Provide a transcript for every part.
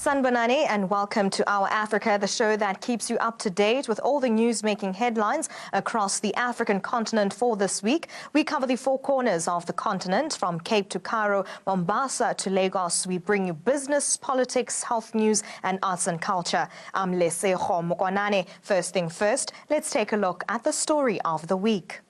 Sanbanani, and welcome to Our Africa, the show that keeps you up to date with all the news-making headlines across the African continent for this week. We cover the four corners of the continent, from Cape to Cairo, Mombasa to Lagos. We bring you business, politics, health news, and arts and culture. I'm Leseho Mokwanane. First thing first, let's take a look at the story of the week.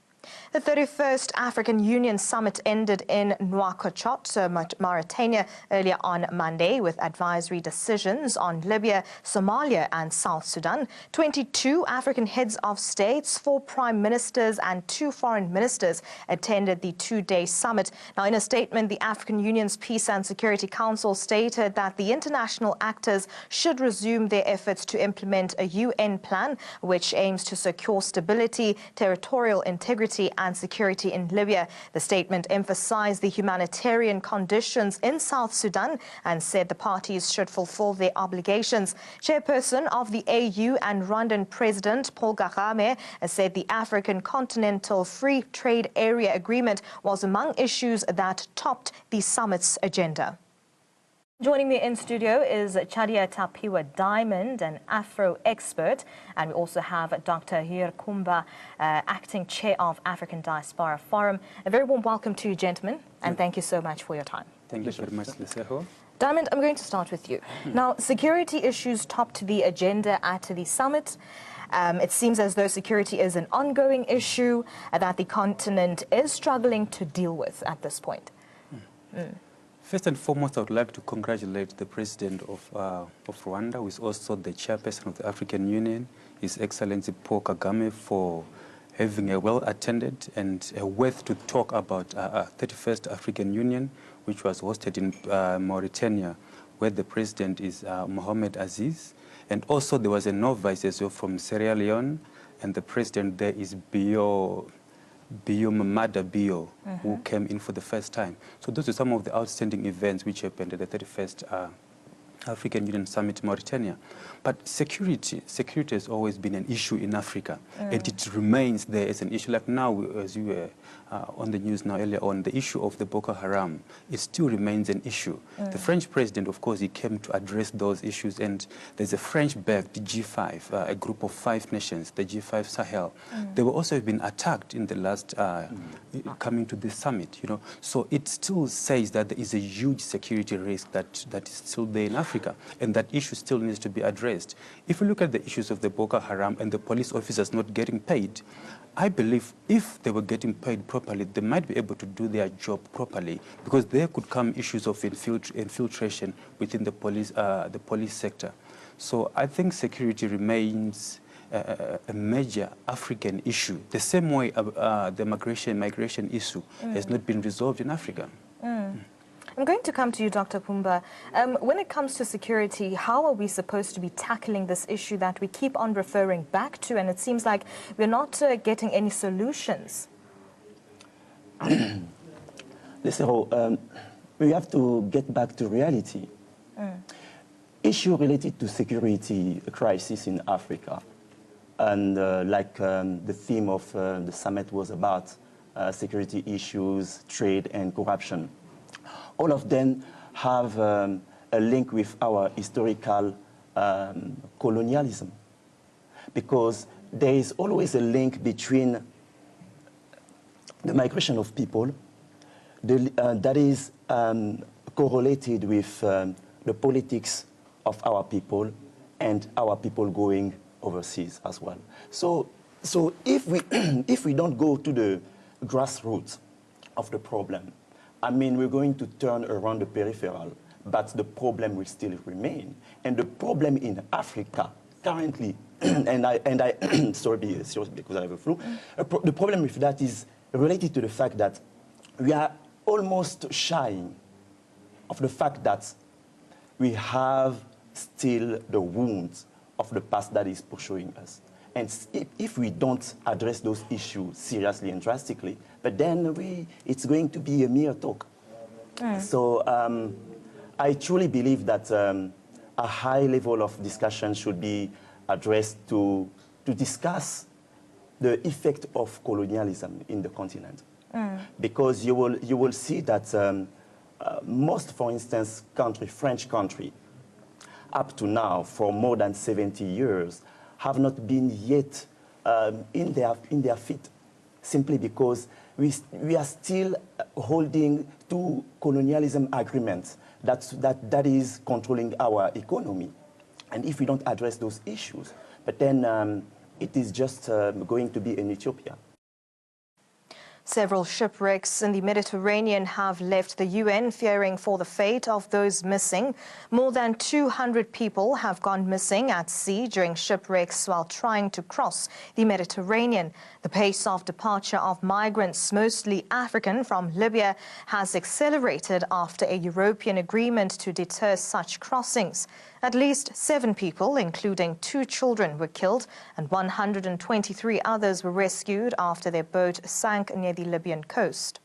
The 31st African Union Summit ended in Nouakchott, Mauritania, earlier on Monday, with advisory decisions on Libya, Somalia and South Sudan. 22 African heads of states, 4 prime ministers and 2 foreign ministers attended the two-day summit. Now, in a statement, the African Union's Peace and Security Council stated that the international actors should resume their efforts to implement a UN plan which aims to secure stability, territorial integrity and security in Libya. The statement emphasized the humanitarian conditions in South Sudan and said the parties should fulfill their obligations. Chairperson of the AU and Rwandan President Paul Kagame said the African Continental Free Trade Area Agreement was among issues that topped the summit's agenda. Joining me in studio is Chadia Tapiwa Diamond, an Afro expert, and we also have Dr. Hir Kumba, acting chair of African Diaspora Forum. A very warm welcome to you, gentlemen, and thank you so much for your time. Thank you very much, Leseho. Diamond, I'm going to start with you. Now, security issues topped the agenda at the summit. It seems as though security is an ongoing issue that the continent is struggling to deal with at this point. First and foremost, I would like to congratulate the President of Rwanda, who is also the Chairperson of the African Union, His Excellency Paul Kagame, for having a well-attended and a worth to talk about 31st African Union, which was hosted in Mauritania, where the President is Mohamed Aziz. And also there was a novice as well from Sierra Leone, and the President there is Bio Mamada Bio, who came in for the first time. So those are some of the outstanding events which happened at the 31st African Union Summit in Mauritania. But security has always been an issue in Africa, and it remains there as an issue. Like now, as you were on the news now earlier on, the issue of the Boko Haram, it still remains an issue. The French president, of course, he came to address those issues, and there's a French-backed G5, a group of 5 nations, the G5 Sahel. They were also been attacked in the last, coming to this summit, you know. So it still says that there is a huge security risk that is still there in Africa, and that issue still needs to be addressed. If we look at the issues of the Boko Haram and the police officers not getting paid, I believe if they were getting paid properly, they might be able to do their job properly, because there could come issues of infiltration within the police sector. So I think security remains a major African issue, the same way the migration issue has not been resolved in Africa. I'm going to come to you, Dr. Kumba. When it comes to security, how are we supposed to be tackling this issue that we keep on referring back to, and it seems like we're not getting any solutions? Listen, we have to get back to reality. Issue related to security crisis in Africa, and the theme of the summit was about security issues, trade and corruption. All of them have a link with our historical colonialism, because there is always a link between the migration of people that is correlated with the politics of our people and our people going overseas as well. So if we don't go to the grassroots of the problem, I mean, we're going to turn around the peripheral, but the problem will still remain. And the problem in Africa currently, and I sorry because I have a flu, the problem with that is related to the fact that we are almost shy of the fact that we have still the wounds of the past that is pursuing us. And if we don't address those issues seriously and drastically, but then it's going to be a mere talk. So I truly believe that a high level of discussion should be addressed to discuss the effect of colonialism in the continent. Because you will see that most, for instance, French country, up to now, for more than 70 years, have not been yet in their feet, simply because we are still holding to colonialism agreements that is controlling our economy. And if we don't address those issues, but then it is just going to be in Ethiopia. Several shipwrecks in the Mediterranean have left the UN fearing for the fate of those missing. More than 200 people have gone missing at sea during shipwrecks while trying to cross the Mediterranean. The pace of departure of migrants, mostly African, from Libya has accelerated after a European agreement to deter such crossings. At least 7 people, including 2 children, were killed and 123 others were rescued after their boat sank near the Libyan coast.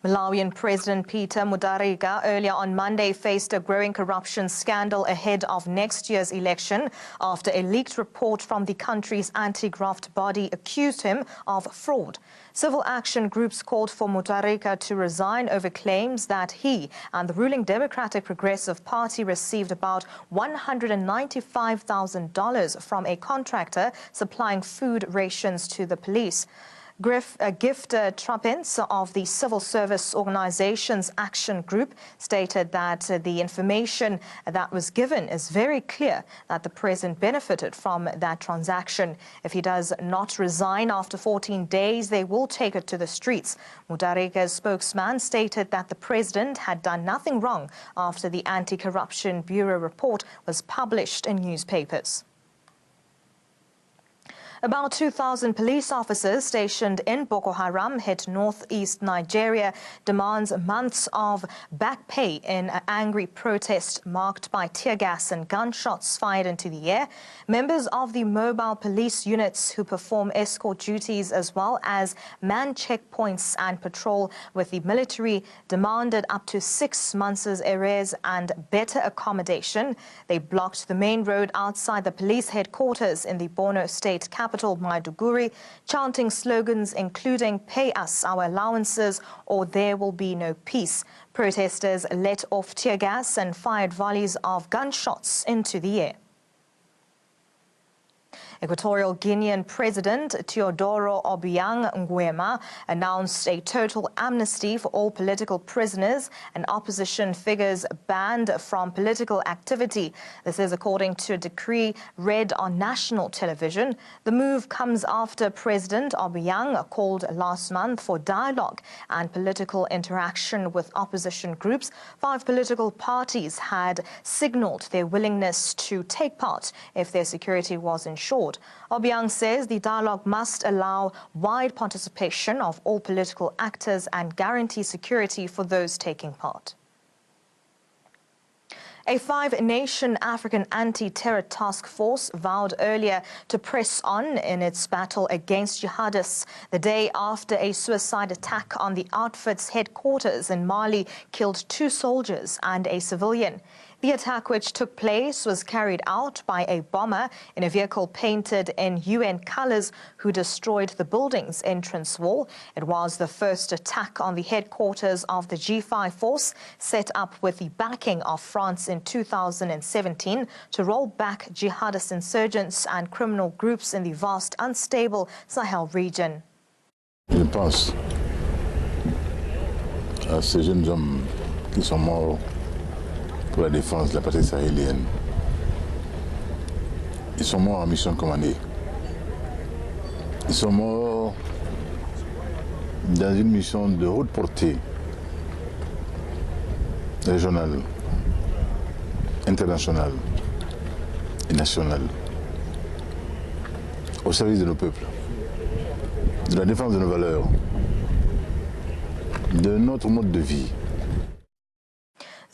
Malawian President Peter Mutharika earlier on Monday faced a growing corruption scandal ahead of next year's election after a leaked report from the country's anti-graft body accused him of fraud. Civil action groups called for Mutharika to resign over claims that he and the ruling Democratic Progressive Party received about $195,000 from a contractor supplying food rations to the police. Gift Truppins of the Civil Service Organization's Action Group stated that the information that was given is very clear that the president benefited from that transaction. If he does not resign after 14 days, they will take it to the streets. Mutharika's spokesman stated that the president had done nothing wrong after the Anti-Corruption Bureau report was published in newspapers. About 2,000 police officers stationed in Boko Haram hit northeast Nigeria demands months of back pay in an angry protest marked by tear gas and gunshots fired into the air. Members of the mobile police units who perform escort duties as well as man checkpoints and patrol with the military demanded up to 6 months' arrears and better accommodation. They blocked the main road outside the police headquarters in the Borno state capital, Maiduguri, chanting slogans including "Pay us our allowances or there will be no peace." Protesters let off tear gas and fired volleys of gunshots into the air. Equatorial Guinean President Teodoro Obiang Nguema announced a total amnesty for all political prisoners and opposition figures banned from political activity. This is according to a decree read on national television. The move comes after President Obiang called last month for dialogue and political interaction with opposition groups. 5 political parties had signaled their willingness to take part if their security was ensured. Obiang says the dialogue must allow wide participation of all political actors and guarantee security for those taking part. A 5-nation African anti-terror task force vowed earlier to press on in its battle against jihadists the day after a suicide attack on the outfit's headquarters in Mali killed 2 soldiers and a civilian. The attack, which took place, was carried out by a bomber in a vehicle painted in UN colors who destroyed the building's entrance wall. It was the first attack on the headquarters of the G5 force, set up with the backing of France in 2017 to roll back jihadist insurgents and criminal groups in the vast, unstable Sahel region. Je pense à ces jeunes hommes qui sont morts pour la défense de la patrie sahélienne. Ils sont morts en mission commandée. Ils sont morts dans une mission de haute portée, régionale, internationale et nationale, au service de nos peuples, de la défense de nos valeurs, de notre mode de vie.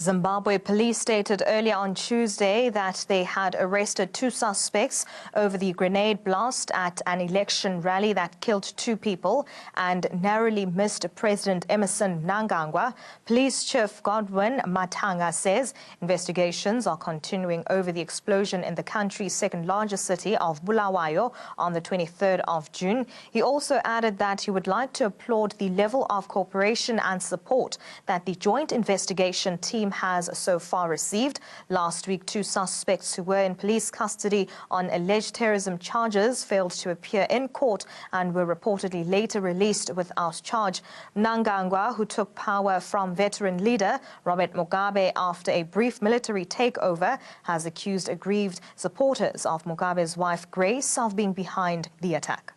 Zimbabwe police stated earlier on Tuesday that they had arrested 2 suspects over the grenade blast at an election rally that killed 2 people and narrowly missed President Emmerson Mnangagwa. Police Chief Godwin Matanga says investigations are continuing over the explosion in the country's second-largest city of Bulawayo on the 23rd of June. He also added that he would like to applaud the level of cooperation and support that the joint investigation team has so far received. Last week, 2 suspects who were in police custody on alleged terrorism charges failed to appear in court and were reportedly later released without charge. Mnangagwa, who took power from veteran leader Robert Mugabe after a brief military takeover, has accused aggrieved supporters of Mugabe's wife Grace of being behind the attack.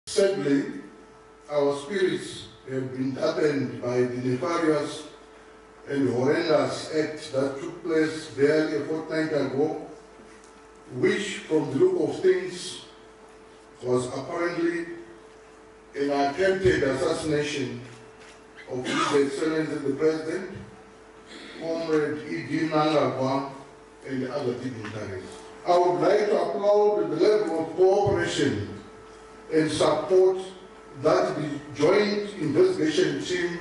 Sadly, our spirits have been dampened by the nefarious and horrendous act that took place barely a fortnight ago, which, from the look of things, was apparently an attempted assassination of His Excellency the President, Comrade E.D. Mnangagwa, and other dignitaries. I would like to applaud the level of cooperation and support that the joint investigation team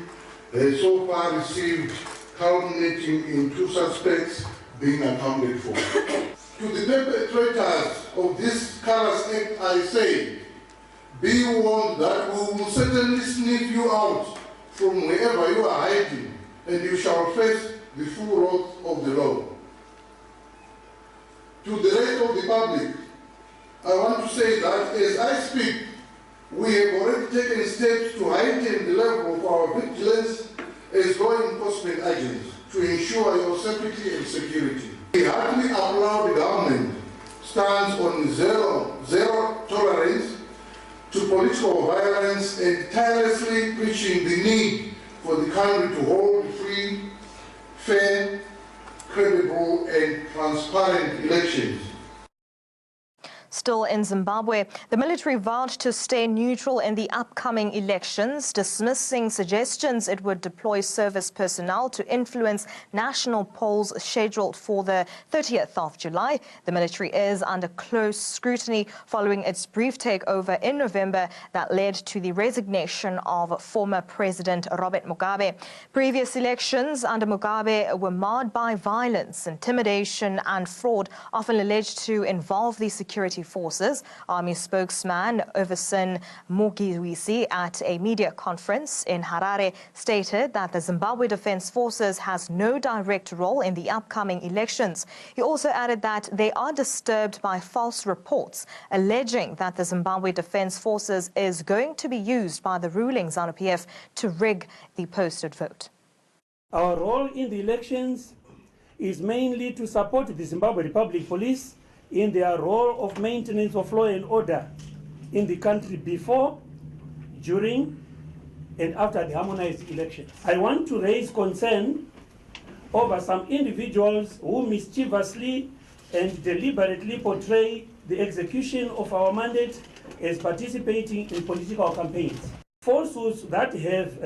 has so far received, culminating in 2 suspects being accounted for. To the perpetrators of this callous act, I say, be warned that we will certainly sniff you out from wherever you are hiding, and you shall face the full wrath of the law. To the rest of the public, I want to say that as I speak, we have already taken steps to heighten the level of our vigilance as law enforcement agents to ensure your safety and security. We heartily applaud the government stance on zero tolerance to political violence and tirelessly preaching the need for the country to hold free, fair, credible and transparent elections. Still in Zimbabwe, the military vowed to stay neutral in the upcoming elections, dismissing suggestions it would deploy service personnel to influence national polls scheduled for the 30th of July. The military is under close scrutiny following its brief takeover in November that led to the resignation of former President Robert Mugabe. Previous elections under Mugabe were marred by violence, intimidation and fraud, often alleged to involve the security forces. Army spokesman Everson Mugiwisi at a media conference in Harare stated that the Zimbabwe Defence Forces has no direct role in the upcoming elections. He also added that they are disturbed by false reports alleging that the Zimbabwe Defence Forces is going to be used by the ruling ZANU-PF to rig the posted vote. Our role in the elections is mainly to support the Zimbabwe Republic Police in their role of maintenance of law and order in the country before, during, and after the harmonized election. I want to raise concern over some individuals who mischievously and deliberately portray the execution of our mandate as participating in political campaigns. Falsehoods that have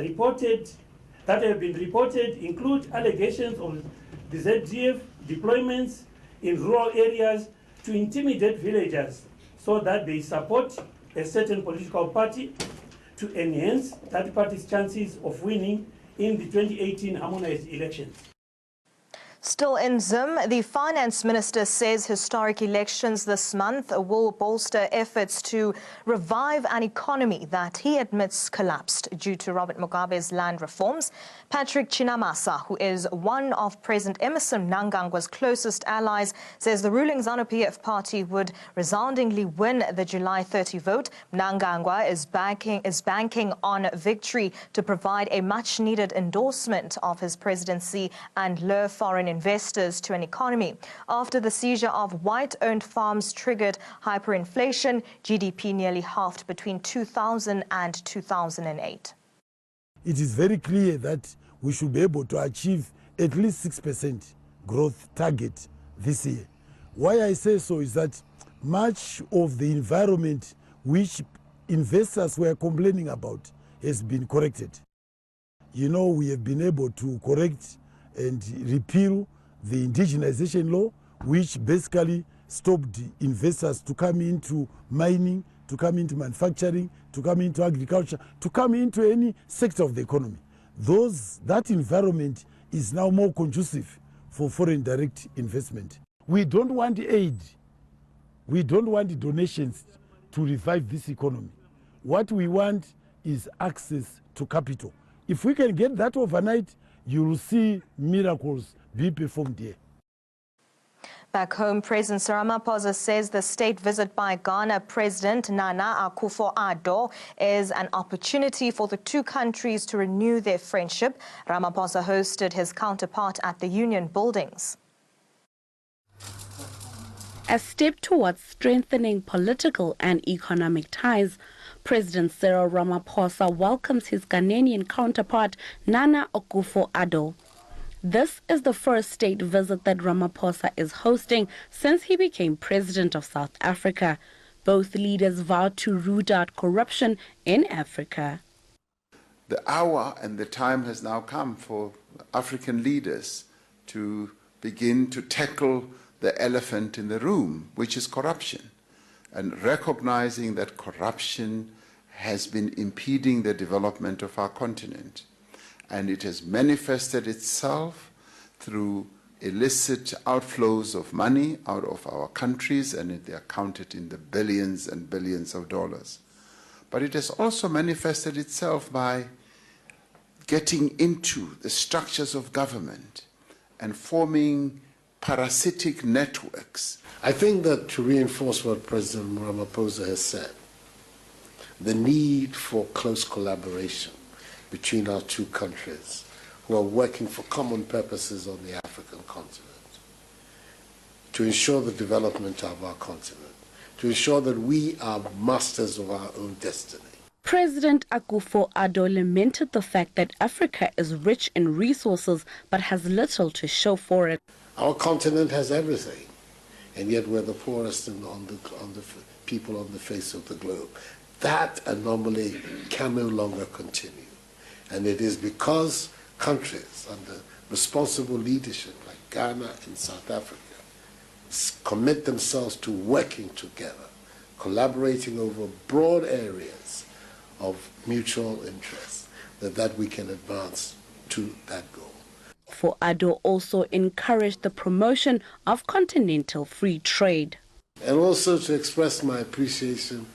been reported include allegations of the ZDF deployments in rural areas to intimidate villagers so that they support a certain political party to enhance that party's chances of winning in the 2018 harmonized elections. Still in Zim, the finance minister says historic elections this month will bolster efforts to revive an economy that he admits collapsed due to Robert Mugabe's land reforms. Patrick Chinamasa, who is one of President Emmerson Mnangagwa's closest allies, says the ruling ZANU-PF party would resoundingly win the July 30 vote. Mnangagwa is banking on victory to provide a much-needed endorsement of his presidency and lure foreign investors to an economy. After the seizure of white-owned farms triggered hyperinflation, GDP nearly halved between 2000 and 2008. It is very clear that we should be able to achieve at least 6% growth target this year. Why I say so is that much of the environment which investors were complaining about has been corrected. You know, we have been able to correct and repeal the indigenization law, which basically stopped investors to come into mining, to come into manufacturing, to come into agriculture, to come into any sector of the economy. That environment is now more conducive for foreign direct investment. We don't want aid. We don't want donations to revive this economy. What we want is access to capital. If we can get that overnight, you will see miracles be performed here. Back home, President Cyril Ramaphosa says the state visit by Ghana President Nana Akufo-Addo is an opportunity for the two countries to renew their friendship. Ramaphosa hosted his counterpart at the Union buildings. A step towards strengthening political and economic ties, President Cyril Ramaphosa welcomes his Ghanaian counterpart Nana Akufo-Addo. This is the first state visit that Ramaphosa is hosting since he became president of South Africa. Both leaders vowed to root out corruption in Africa. The hour and the time has now come for African leaders to begin to tackle the elephant in the room, which is corruption, and recognizing that corruption has been impeding the development of our continent. And it has manifested itself through illicit outflows of money out of our countries, and they are counted in the billions and billions of dollars. But it has also manifested itself by getting into the structures of government and forming parasitic networks. I think that to reinforce what President Ramaphosa has said, the need for close collaboration between our two countries who are working for common purposes on the African continent, to ensure the development of our continent, to ensure that we are masters of our own destiny. President Akufo-Addo lamented the fact that Africa is rich in resources but has little to show for it. Our continent has everything, and yet we're the poorest people on the face of the globe. That anomaly can no longer continue. And it is because countries under responsible leadership like Ghana and South Africa commit themselves to working together, collaborating over broad areas of mutual interest, that we can advance to that goal. Akufo-Addo also encouraged the promotion of continental free trade. And also to express my appreciation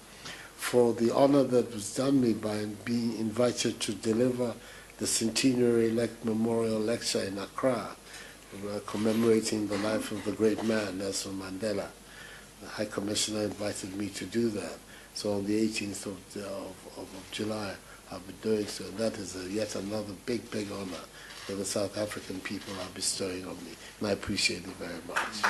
for the honor that was done me by being invited to deliver the centenary memorial lecture in Accra, commemorating the life of the great man, Nelson Mandela. The High Commissioner invited me to do that. So on the 18th of July, I'll be doing so. And that is yet another big honor that the South African people are bestowing on me. And I appreciate it very much.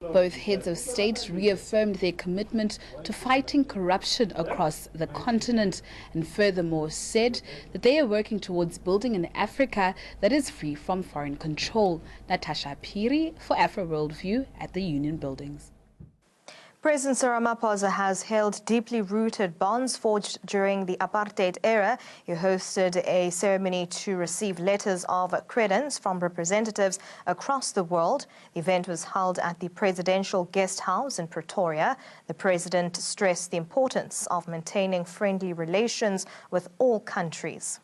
Both heads of state reaffirmed their commitment to fighting corruption across the continent and furthermore said that they are working towards building an Africa that is free from foreign control. Natasha Piri for Afro Worldview at the Union buildings. President Cyril Ramaphosa has held deeply rooted bonds forged during the apartheid era. He hosted a ceremony to receive letters of credence from representatives across the world. The event was held at the Presidential Guest House in Pretoria. The president stressed the importance of maintaining friendly relations with all countries.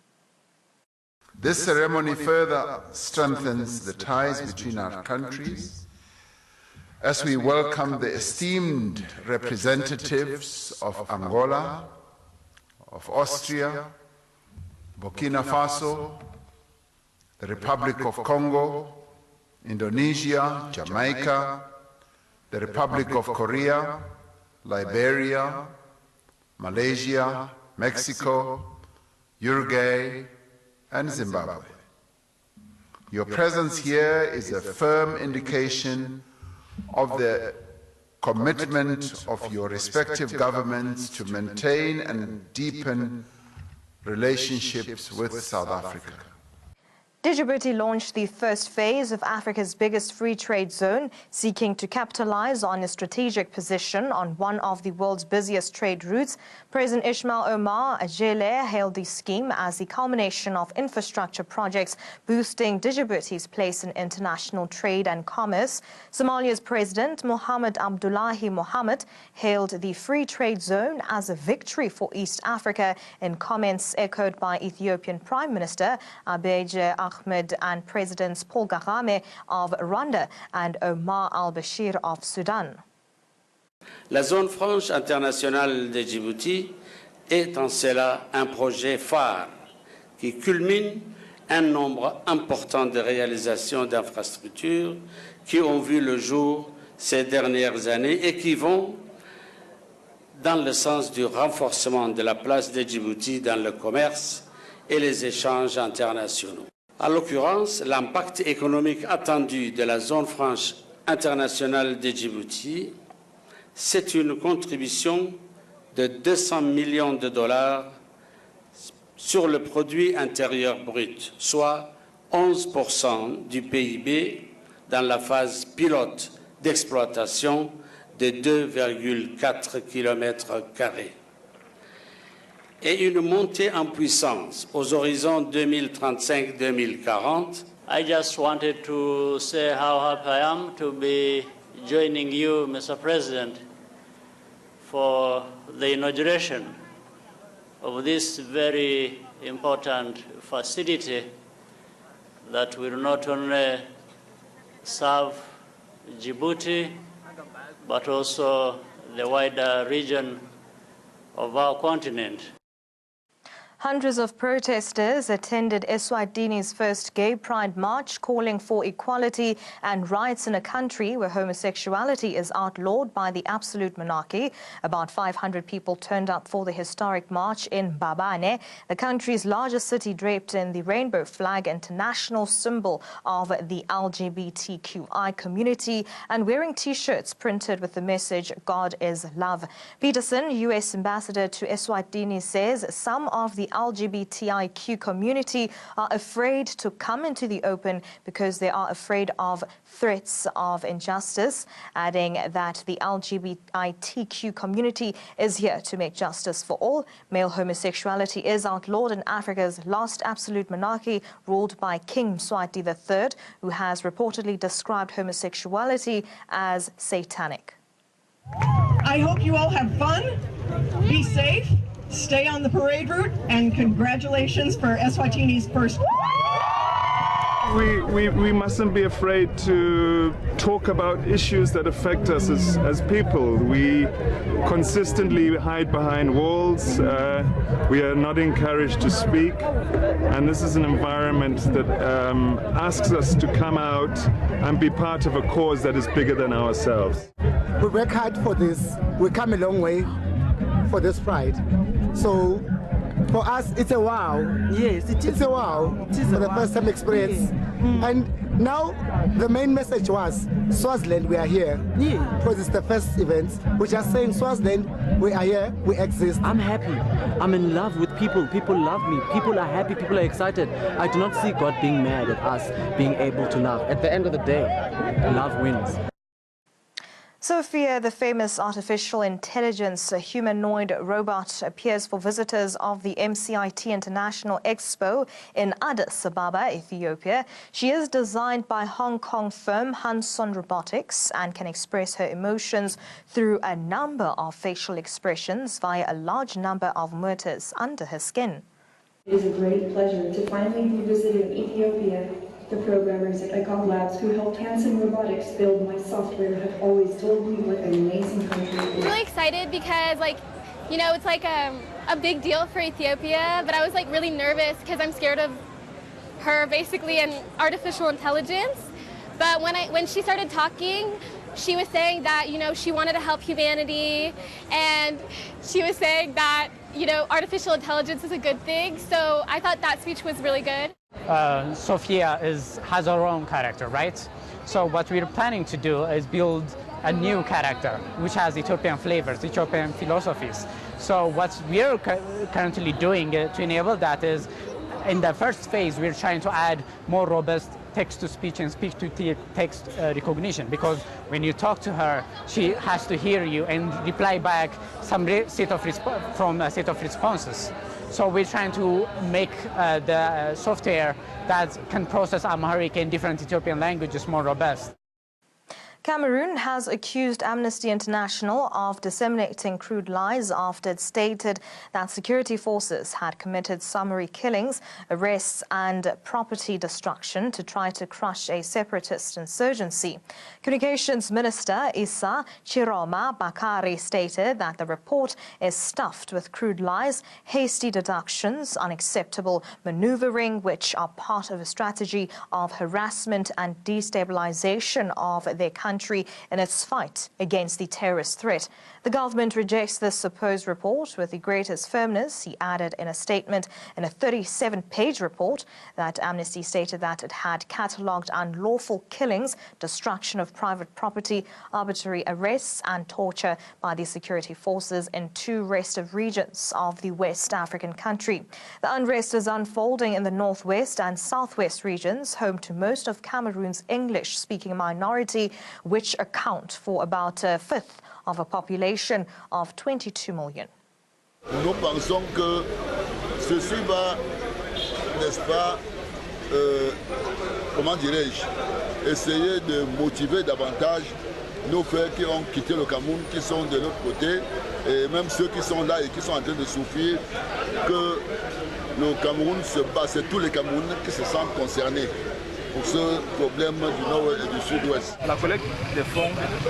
This ceremony further strengthens the ties between our countries as we welcome the esteemed representatives of Angola, of Austria, Burkina Faso, the Republic of Congo, Indonesia, Jamaica, the Republic of Korea, Liberia, Malaysia, Mexico, Uruguay, and Zimbabwe. Your presence here is a firm indication of the commitment of your respective governments to maintain and deepen relationships with South Africa. Djibouti launched the first phase of Africa's biggest free trade zone, seeking to capitalize on its strategic position on one of the world's busiest trade routes. President Ismail Omar Guelleh hailed the scheme as the culmination of infrastructure projects boosting Djibouti's place in international trade and commerce. Somalia's President Mohamed Abdullahi Mohamed hailed the free trade zone as a victory for East Africa in comments echoed by Ethiopian Prime Minister Abiy Ahmed and Presidents Paul Kagame of Rwanda and Omar al-Bashir of Sudan. La zone franche internationale de Djibouti est en cela un projet phare qui culmine un nombre important de réalisations d'infrastructures qui ont vu le jour ces dernières années et qui vont dans le sens du renforcement de la place de Djibouti dans le commerce et les échanges internationaux. En l'occurrence, l'impact économique attendu de la zone franche internationale de Djibouti, c'est une contribution de 200 millions de dollars sur le produit intérieur brut, soit 11% du PIB dans la phase pilote d'exploitation de 2,4 km². Et une montée en puissance aux horizons 2035-2040. I just wanted to say how happy I am to be joining you, Mr. President, for the inauguration of this very important facility that will not only serve Djibouti, but also the wider region of our continent. Hundreds of protesters attended Eswatini's first Gay Pride March, calling for equality and rights in a country where homosexuality is outlawed by the absolute monarchy. About 500 people turned up for the historic march in Babane, the country's largest city, draped in the rainbow flag, international symbol of the LGBTQI community, and wearing T-shirts printed with the message, "God is love." Peterson, U.S. ambassador to Eswatini, says some of the LGBTIQ community are afraid to come into the open because they are afraid of threats of injustice, adding that the LGBTIQ community is here to make justice for all. Male homosexuality is outlawed in Africa's last absolute monarchy, ruled by King Mswati III, who has reportedly described homosexuality as satanic. I hope you all have fun, be safe, stay on the parade route, and congratulations for Eswatini's first. We mustn't be afraid to talk about issues that affect us as people. We consistently hide behind walls. We are not encouraged to speak. And this is an environment that asks us to come out and be part of a cause that is bigger than ourselves. We work hard for this. We come a long way for this pride. So for us, it's a wow. Yes, it is. It's a wow. It is for a the wow. first time experience. Yes. And now the main message was Swaziland, we are here. Yeah. Because it's the first event. We're just saying Swaziland, we are here, we exist. I'm happy. I'm in love with people. People love me. People are happy. People are excited. I do not see God being mad at us being able to love. At the end of the day, love wins. Sophia, the famous artificial intelligence humanoid robot, appears for visitors of the MCIT International Expo in Addis Ababa, Ethiopia. She is designed by Hong Kong firm Hanson Robotics and can express her emotions through a number of facial expressions via a large number of motors under her skin. It is a great pleasure to finally be visiting Ethiopia. The programmers at ICOG Labs who helped Hanson Robotics build my software have always told me what an amazing country it is. I'm really excited because, it's like a big deal for Ethiopia, but I was really nervous because I'm scared of her, basically, and artificial intelligence. But when she started talking, she was saying that, she wanted to help humanity, and she was saying that, artificial intelligence is a good thing. So I thought that speech was really good. Sophia has her own character, right? So what we're planning to do is build a new character which has Ethiopian flavors, Ethiopian philosophies. So what we're currently doing to enable that is In the first phase, we're trying to add more robust text-to-speech and speech-to-text recognition, because when you talk to her, she has to hear you and reply back some set of responses. So we're trying to make the software that can process Amharic and different Ethiopian languages more robust. Cameroon has accused Amnesty International of disseminating crude lies after it stated that security forces had committed summary killings, arrests and property destruction to try to crush a separatist insurgency. Communications Minister Issa Chiroma Bakari stated that the report is stuffed with crude lies, hasty deductions, unacceptable maneuvering, which are part of a strategy of harassment and destabilization of their country in its fight against the terrorist threat. The government rejects this supposed report with the greatest firmness, he added in a statement in a 37-page report that Amnesty stated that it had catalogued unlawful killings, destruction of private property, arbitrary arrests and torture by the security forces in 2 restive regions of the West African country. The unrest is unfolding in the northwest and southwest regions, home to most of Cameroon's English-speaking minority, which account for about a fifth of a population of 22 million. Nous pensons que ceci va, n'est-ce pas, comment dirais-je, essayer de motiver davantage nos frères qui ont quitté le Cameroun, qui sont de l'autre côté, et même ceux qui sont là et qui sont en train de souffrir, que le Cameroun se bat, c'est tous les Camerounais qui se sentent concernés pour ce problème du nord et du sud-ouest. La collecte des fonds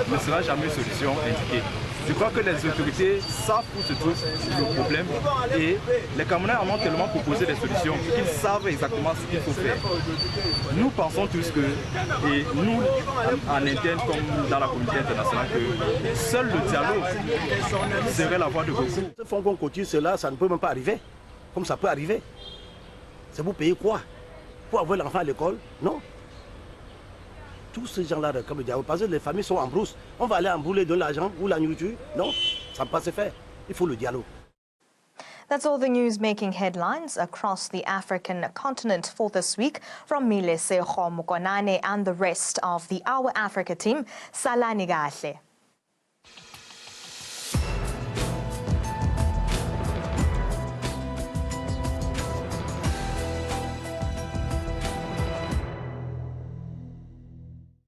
ne sera jamais une solution indiquée. Je crois que les autorités savent où se trouve le problème et les Camerounais en ont tellement proposé des solutions qu'ils savent exactement ce qu'il faut faire. Nous pensons tous que, et nous en interne comme dans la communauté internationale, que seul le dialogue serait la voie de beaucoup. Ce fonds qu'on continue, cela, ça ne peut même pas arriver, comme ça peut arriver. C'est pour payer quoi? Pour avoir l'enfant à l'école? Non. Tous ces gens-là, comme le diable, parce que les familles sont en brousse. On va aller en brûler de l'argent ou la nourriture? Non, ça ne peut pas se faire. Il faut le dialogue. That's all the news making headlines across the African continent for this week. From Milese Khomukonane and the rest of the Our Africa team, Salani Gahle.